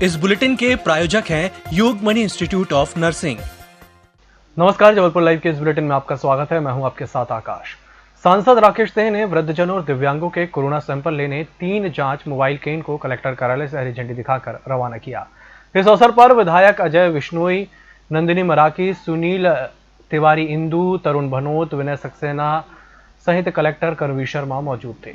इस बुलेटिन के प्रायोजक हैं योगमणि इंस्टीट्यूट ऑफ नर्सिंग। नमस्कार, जबलपुर लाइव के इस बुलेटिन में आपका स्वागत है। मैं हूं आपके साथ आकाश। सांसद राकेश सिंह ने वृद्धजनों और दिव्यांगों के कोरोना सैंपल लेने 3 जांच मोबाइल केन को कलेक्टर कार्यालय से हरी झंडी दिखाकर रवाना किया। इस अवसर पर विधायक अजय विश्नोई, नंदिनी मराकी, सुनील तिवारी, इंदू, तरुण भनोत, विनय सक्सेना सहित कलेक्टर कर्णवीर शर्मा मौजूद थे।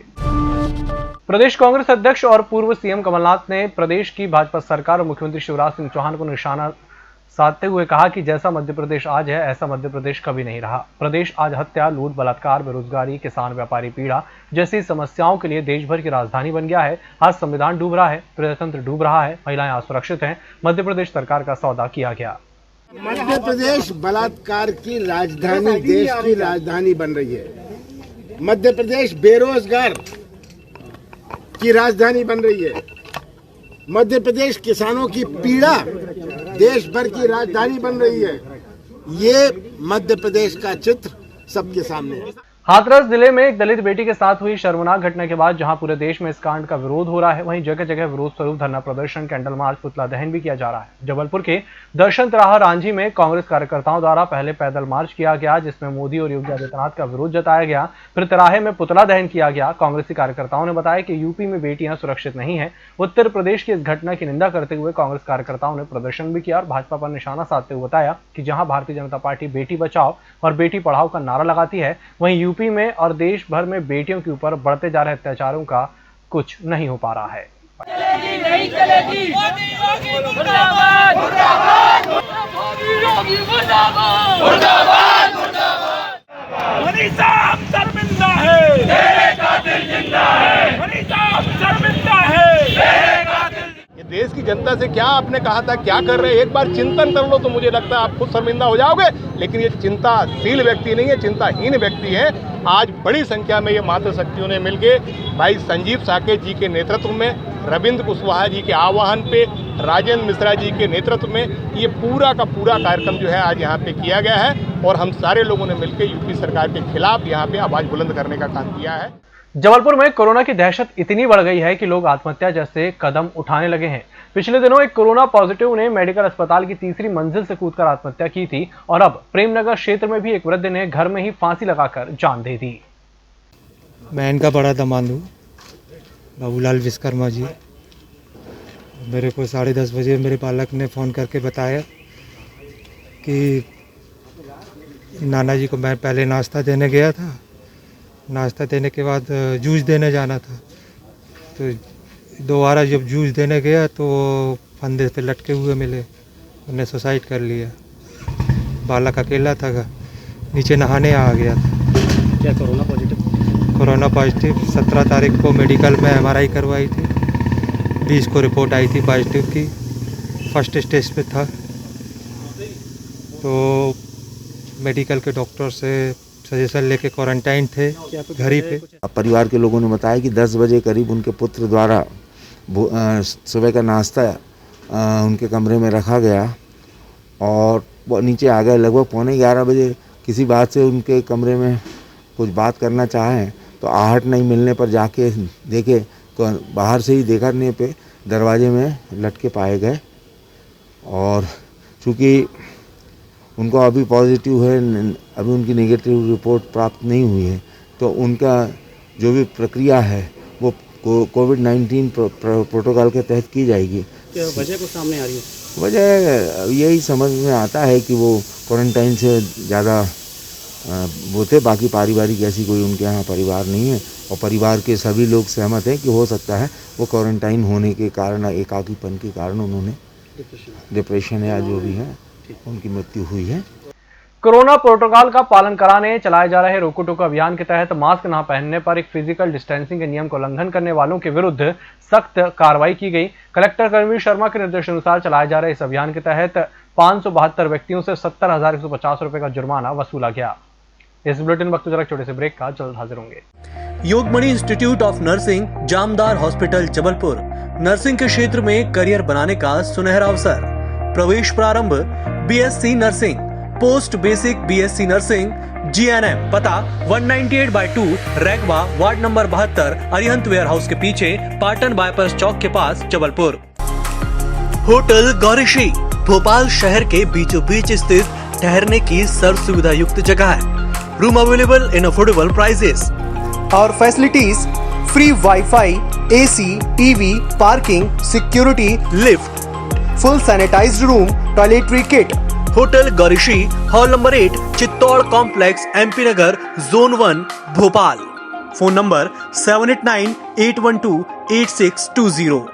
प्रदेश कांग्रेस अध्यक्ष और पूर्व सीएम कमलनाथ ने प्रदेश की भाजपा सरकार और मुख्यमंत्री शिवराज सिंह चौहान को निशाना साधते हुए कहा कि जैसा मध्य प्रदेश आज है, ऐसा मध्य प्रदेश कभी नहीं रहा। प्रदेश आज हत्या, लूट, बलात्कार, बेरोजगारी, किसान व्यापारी पीड़ा जैसी समस्याओं के लिए देश भर की राजधानी बन गया है। आज संविधान डूब रहा है, प्रजातंत्र डूब रहा है, महिलाएं असुरक्षित हैं। मध्य प्रदेश सरकार का सौदा किया गया। मध्य प्रदेश बलात्कार की राजधानी, देश की राजधानी बन रही है। मध्य प्रदेश बेरोजगार की राजधानी बन रही है। मध्य प्रदेश किसानों की पीड़ा देश भर की राजधानी बन रही है। ये मध्य प्रदेश का चित्र सबके सामने है। हाथरस जिले में एक दलित बेटी के साथ हुई शर्मनाक घटना के बाद जहां पूरे देश में इस कांड का विरोध हो रहा है, वहीं जगह जगह विरोध स्वरूप धरना प्रदर्शन, कैंडल मार्च, पुतला दहन भी किया जा रहा है। जबलपुर के दर्शन तिराहा रांझी में कांग्रेस कार्यकर्ताओं द्वारा पहले पैदल मार्च किया गया, जिसमें मोदी और योगी आदित्यनाथ का विरोध जताया गया। फिर तिराहे में पुतला दहन किया गया। कांग्रेसी कार्यकर्ताओं ने बताया कि यूपी में बेटियां सुरक्षित नहीं है। उत्तर प्रदेश की इस घटना की निंदा करते हुए कांग्रेस कार्यकर्ताओं ने प्रदर्शन भी किया और भाजपा पर निशाना साधते हुए बताया कि जहां भारतीय जनता पार्टी बेटी बचाओ और बेटी पढ़ाओ का नारा लगाती है, वहीं यूपी में और देश भर में बेटियों के ऊपर बढ़ते जा रहे अत्याचारों का कुछ नहीं हो पा रहा है। चलेगी नहीं चलेगी, मोदी योगी मुर्दाबाद, मुर्दाबाद, मोदी योगी मुर्दाबाद, मुर्दाबाद, मुर्दाबाद। मनीषा हम शर्मिंदा है, तेरे कातिल जिंदा है। मनीषा हम शर्मिंदा है, तेरे कातिल। ये देश की जनता से क्या आपने कहा था, क्या कर रहे हैं, एक बार चिंतन कर लो तो मुझे लगता है आप खुद शर्मिंदा हो जाओगे। लेकिन ये चिंताशील व्यक्ति नहीं है, चिंताहीन व्यक्ति है। आज बड़ी संख्या में ये मातृशक्तियों ने मिलके भाई संजीव साकेत जी के नेतृत्व में, रविंद्र कुशवाहा जी के आह्वान पे, राजेंद्र मिश्रा जी के नेतृत्व में ये पूरा का पूरा कार्यक्रम जो है आज यहाँ पे किया गया है और हम सारे लोगों ने मिलकर यूपी सरकार के खिलाफ यहाँ पे आवाज बुलंद करने का काम किया है। जबलपुर में कोरोना की दहशत इतनी बढ़ गई है कि लोग आत्महत्या जैसे कदम उठाने लगे हैं। पिछले दिनों एक कोरोना पॉजिटिव ने मेडिकल अस्पताल की 3री मंजिल से कूदकर आत्महत्या की थी और अब प्रेमनगर क्षेत्र में भी एक वृद्ध ने घर में ही फांसी लगाकर जान दे दी। मैं इनका बड़ा दामाद हूँ, बाबूलाल विश्वकर्मा जी। मेरे को 10:30 बजे मेरे बालक ने फ़ोन करके बताया कि नाना जी को मैं पहले नाश्ता देने गया था, नाश्ता देने के बाद जूस देने जाना था, तो दोबारा जब जूस देने गया तो फंदे पे लटके हुए मिले, उन्हें सुसाइड कर लिया। बालक अकेला था, नीचे नहाने आ गया था। क्या कोरोना पॉजिटिव? कोरोना पॉजिटिव 17 तारीख को मेडिकल में MRI करवाई थी, 20 को रिपोर्ट आई थी पॉजिटिव की। फर्स्ट स्टेज पे था तो मेडिकल के डॉक्टर से सजेशन लेके क्वारंटाइन थे घर ही पे। परिवार के लोगों ने बताया कि 10 बजे करीब उनके पुत्र द्वारा सुबह का नाश्ता उनके कमरे में रखा गया और वो नीचे आ गए। लगभग 11:15 बजे किसी बात से उनके कमरे में कुछ बात करना चाहें तो आहट नहीं मिलने पर जाके देखे तो बाहर से ही देखने पे दरवाजे में लटके पाए गए और चूँकि उनको अभी पॉजिटिव है, अभी उनकी नेगेटिव रिपोर्ट प्राप्त नहीं हुई है, तो उनका जो भी प्रक्रिया है वो कोविड-19 प्रोटोकॉल के तहत की जाएगी। क्या वजह को सामने आ रही है? वजह यही समझ में आता है कि वो क्वारंटाइन से ज़्यादा वो थे, बाकी पारिवारिक ऐसी कोई उनके यहाँ परिवार नहीं है और परिवार के सभी लोग सहमत हैं कि हो सकता है वो क्वारंटाइन होने के कारण, एकाकीपन के कारण उन्होंने डिप्रेशन या जो भी है उनकी मृत्यु हुई है। कोरोना प्रोटोकॉल का पालन कराने चलाए जा रहे रोको टोको अभियान के तहत मास्क न पहनने पर एक फिजिकल डिस्टेंसिंग के नियम को उल्लंघन करने वालों के विरुद्ध सख्त कार्रवाई की गई। कलेक्टर कर्णवीर शर्मा के निर्देशानुसार चलाए जा रहे इस अभियान के तहत 572 व्यक्तियों से 70,150 रुपए का जुर्माना वसूला गया। इस बुलेटिन वक्त जरा छोटे से ब्रेक का, जल्द हाजिर होंगे। Yogmani institute of nursing, Jamdar hospital, Jabalpur. Nursing के क्षेत्र में करियर बनाने का सुनहरा अवसर। प्रवेश प्रारंभ BSc nursing, post basic BSc nursing, GNM। पता 198/2 Raigwa, ward number 72, Arihant warehouse के पीछे, पाटन बाईपास चौक के पास, जबलपुर। होटल गौरीशी भोपाल शहर के बीचों बीच स्थित ठहरने की सर्व सुविधा युक्त जगह है। Room available in affordable prices और facilities free wifi, AC, TV, parking, security, lift, full sanitised room, toiletry kit. Hotel Gaurishi, hall number 8, Chittor complex, MP Nagar, zone 1, Bhopal. Phone number 7898128620।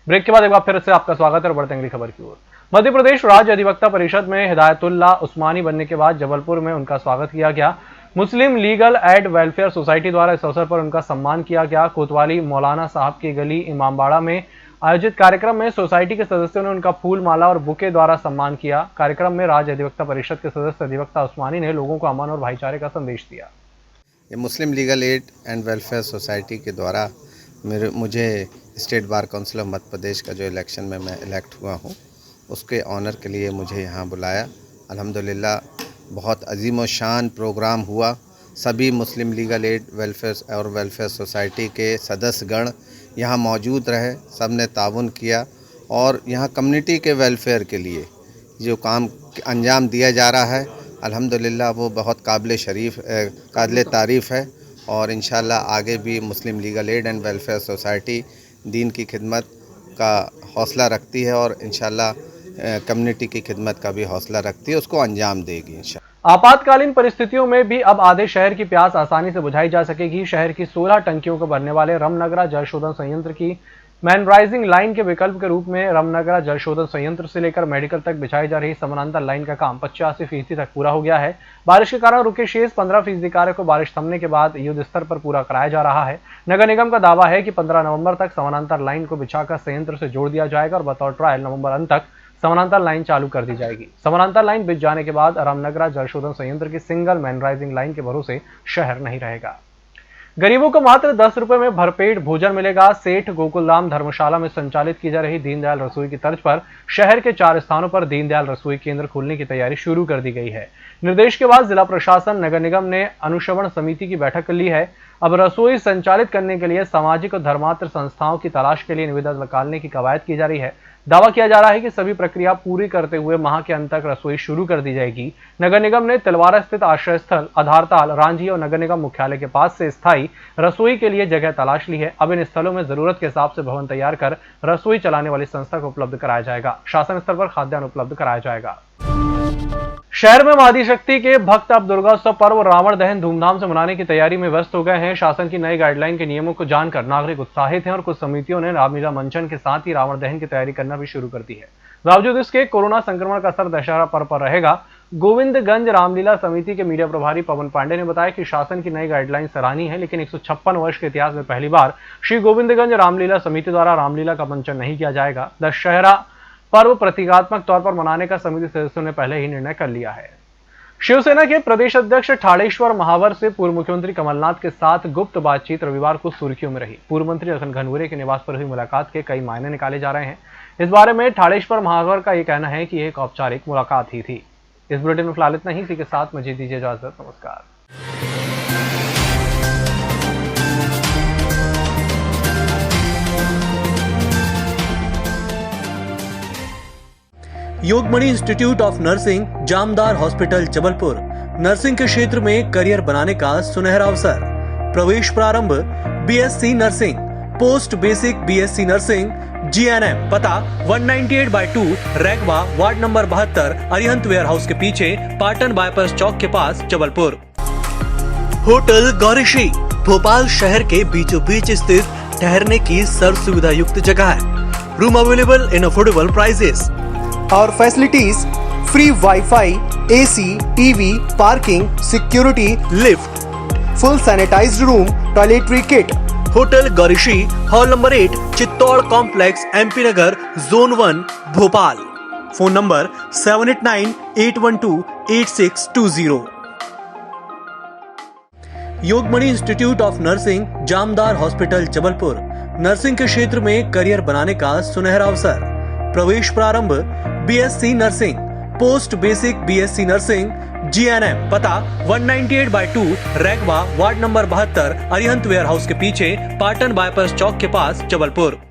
Break के बाद एक बार फिर से आपका स्वागत है और बढ़ते हैं अगली खबर की ओर। मध्य प्रदेश राज्य अधिवक्ता परिषद में हिदायतुल्लाह उस्मानी बनने के बाद जबलपुर में उनका स्वागत किया गया। मुस्लिम लीगल एड वेलफेयर सोसाइटी द्वारा इस अवसर पर उनका सम्मान किया गया। कोतवाली मौलाना साहब की गली इमामबाड़ा में आयोजित कार्यक्रम में सोसाइटी के सदस्यों ने उनका फूल माला और बुके द्वारा सम्मान किया। कार्यक्रम में राज्य अधिवक्ता परिषद के सदस्य अधिवक्ता उस्मानी ने लोगों को अमन और भाईचारे का संदेश दिया। ये Muslim legal aid and welfare society के द्वारा मुझे state bar council of Madhya Pradesh का जो इलेक्शन में मैं इलेक्ट हुआ हूँ उसके ऑनर के लिए मुझे यहाँ बुलाया। अल्हम्दुलिल्लाह बहुत अजीम व शान प्रोग्राम हुआ। सभी मुस्लिम लीगल एड वेलफेयर और वेलफेयर सोसाइटी के सदस्यगण यहाँ मौजूद रहे, सब ने ताउन किया और यहाँ कम्युनिटी के वेलफेयर के लिए जो काम अंजाम दिया जा रहा है अल्हम्दुलिल्लाह वो बहुत काबिल तारीफ़ है। और इंशाल्लाह आगे भी Muslim legal aid and welfare society दीन की खिदमत का हौसला रखती है और इंशाल्लाह कम्युनिटी की खिदमत का भी हौसला रखती है, उसको अंजाम देगी इंशाल्लाह। आपातकालीन परिस्थितियों में भी अब आधे शहर की प्यास आसानी से बुझाई जा सकेगी। शहर की 16 टंकियों को भरने वाले रामनगरा जल शोधन संयंत्र की मैनराइजिंग लाइन के विकल्प के रूप में रामनगरा जल शोधन संयंत्र से लेकर मेडिकल तक बिछाई जा रही समानांतर लाइन का काम 85% तक पूरा हो गया है। बारिश के कारण रुके शेष 15% कार्य को बारिश थमने के बाद युद्ध स्तर पर पूरा कराया जा रहा है। नगर निगम का दावा है कि 15 नवंबर तक समानांतर लाइन को बिछाकर संयंत्र से जोड़ दिया जाएगा और बतौर ट्रायल नवंबर अंत तक समानांतर लाइन चालू कर दी जाएगी। समानांतर लाइन बिछ जाने के बाद रामनगरा जल शोधन संयंत्र की सिंगल मैनराइजिंग लाइन के भरोसे शहर नहीं रहेगा। गरीबों को मात्र 10 रुपए में भरपेट भोजन मिलेगा। सेठ गोकुलधाम धर्मशाला में संचालित की जा रही दीनदयाल रसोई की तर्ज पर शहर के 4 स्थानों पर दीनदयाल रसोई केंद्र खोलने की तैयारी शुरू कर दी गई है। निर्देश के बाद जिला प्रशासन नगर निगम ने अनुश्रवण समिति की बैठक ली है। अब रसोई संचालित करने के लिए सामाजिक और धर्मांतर संस्थाओं की तलाश के लिए निविदा निकालने की कवायद की जा रही है। दावा किया जा रहा है कि सभी प्रक्रिया पूरी करते हुए माह के अंत तक रसोई शुरू कर दी जाएगी। नगर निगम ने तिलवारा स्थित आश्रय स्थल आधारताल, रांझी और नगर निगम मुख्यालय के पास से स्थायी रसोई के लिए जगह तलाश ली है। अब इन स्थलों में जरूरत के हिसाब से भवन तैयार कर रसोई चलाने वाली संस्था को उपलब्ध कराया जाएगा। शासन स्तर पर खाद्यान्न उपलब्ध कराया जाएगा। शहर में मादी शक्ति के भक्त अब दुर्गोत्सव पर्व रावण दहन धूमधाम से मनाने की तैयारी में व्यस्त हो गए हैं। शासन की नई गाइडलाइन के नियमों को जानकर नागरिक उत्साहित हैं और कुछ समितियों ने रामलीला मंचन के साथ ही रावण दहन की तैयारी करना भी शुरू कर दी है। बावजूद इसके कोरोना संक्रमण का असर दशहरा पर्व पर रहेगा। गोविंदगंज रामलीला समिति के मीडिया प्रभारी पवन पांडे ने बताया कि शासन की नई गाइडलाइन सराहनीय है, लेकिन 156 वर्ष के इतिहास में पहली बार श्री गोविंदगंज रामलीला समिति द्वारा रामलीला का मंचन नहीं किया जाएगा। दशहरा पर्व प्रतीकात्मक तौर पर मनाने का समिति सदस्यों ने पहले ही निर्णय कर लिया है। शिवसेना के प्रदेश अध्यक्ष ठाड़ेश्वर महावर से पूर्व मुख्यमंत्री कमलनाथ के साथ गुप्त बातचीत रविवार को सुर्खियों में रही। पूर्व मंत्री लखन घनघोरे के निवास पर हुई मुलाकात के कई मायने निकाले जा रहे हैं। इस बारे में ठाड़ेश्वर महावर का यह कहना है कि यह एक औपचारिक मुलाकात ही थी। इस बुलेटिन में फिलहाल इतना ही। इसी के साथ मुझे दीजिए इजाजत। नमस्कार। Yogmani institute of nursing, Jamdar hospital, Jabalpur. Nursing के क्षेत्र में करियर बनाने का सुनहरा अवसर। प्रवेश प्रारंभ BSc nursing, post basic BSc nursing, GNM. पता 198/2 Raigwa, ward number 72, Arihant warehouse के पीछे, पाटन बाईपास चौक के पास, जबलपुर। होटल गौरीशी भोपाल शहर के बीचों बीच स्थित ठहरने की सर्व सुविधा युक्त जगह है। Room available in affordable prices और facilities free wifi, AC, TV, parking, security, lift, full sanitised room, toiletry kit. Hotel Gaurishi, hall number 8, Chittor complex, MP Nagar, zone 1, Bhopal. Phone number 7898128620। Yogmani institute of nursing, Jamdar hospital, Jabalpur. Nursing के क्षेत्र में career बनाने का सुनहरा अवसर। प्रवेश प्रारंभ BSc nursing, post basic BSc nursing, GNM. पता 198/2 Raigwa, ward number 72, Arihant warehouse के पीछे, पाटन बाईपास चौक के पास, जबलपुर।